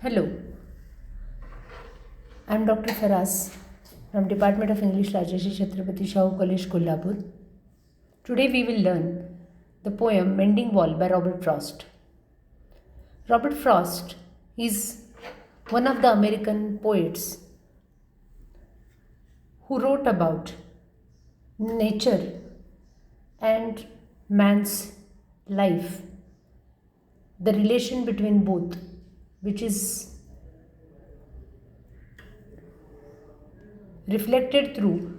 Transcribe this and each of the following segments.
Hello, I am Dr. Faras from Department of English, Rajarshi Chhatrapati Shahu College, Kolhapur. Today we will learn the poem Mending Wall by Robert Frost. Robert Frost is one of the American poets who wrote about nature and man's life, the relation between both, which is reflected through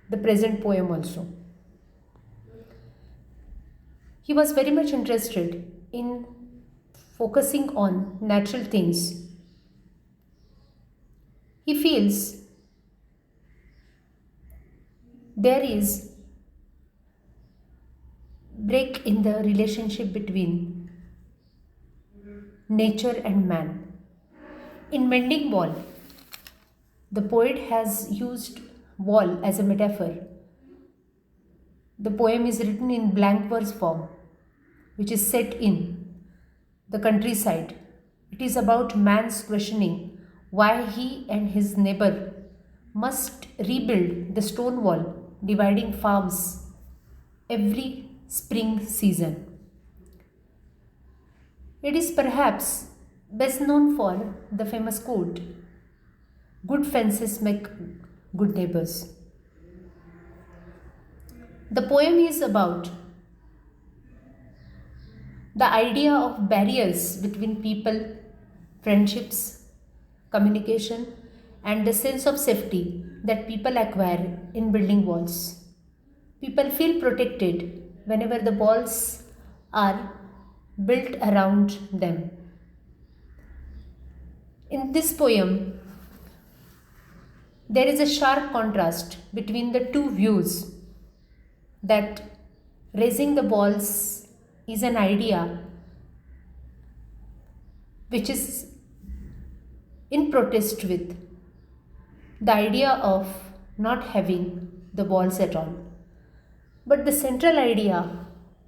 the present poem also. He was very much interested in focusing on natural things. He feels there is break in the relationship between nature and man. In Mending Wall, the poet has used wall as a metaphor. The poem is written in blank verse form, which is set in the countryside. It is about man's questioning why he and his neighbor must rebuild the stone wall dividing farms every spring season. It is perhaps best known for the famous quote, "Good fences make good neighbors." The poem is about the idea of barriers between people, friendships, communication, and the sense of safety that people acquire in building walls. People feel protected whenever the walls are built around them. In this poem, there is a sharp contrast between the two views that raising the walls is an idea which is in protest with the idea of not having the walls at all. But the central idea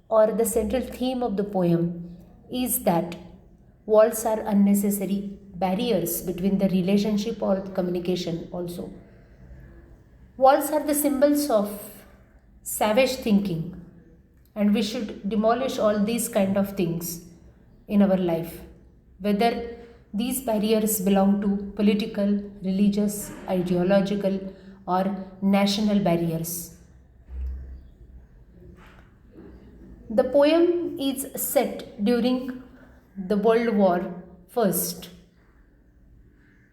or the central theme of the poem is that walls are unnecessary barriers between the relationship or the communication also. Walls are the symbols of savage thinking, and we should demolish all these kind of things in our life, whether these barriers belong to political, religious, ideological, or national barriers. The poem is set during the World War First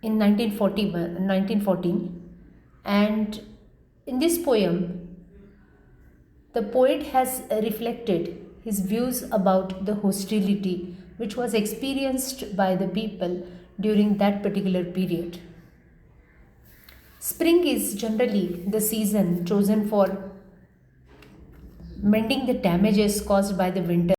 in 1914, and in this poem the poet has reflected his views about the hostility which was experienced by the people during that particular period. Spring is generally the season chosen for mending the damages caused by the winter.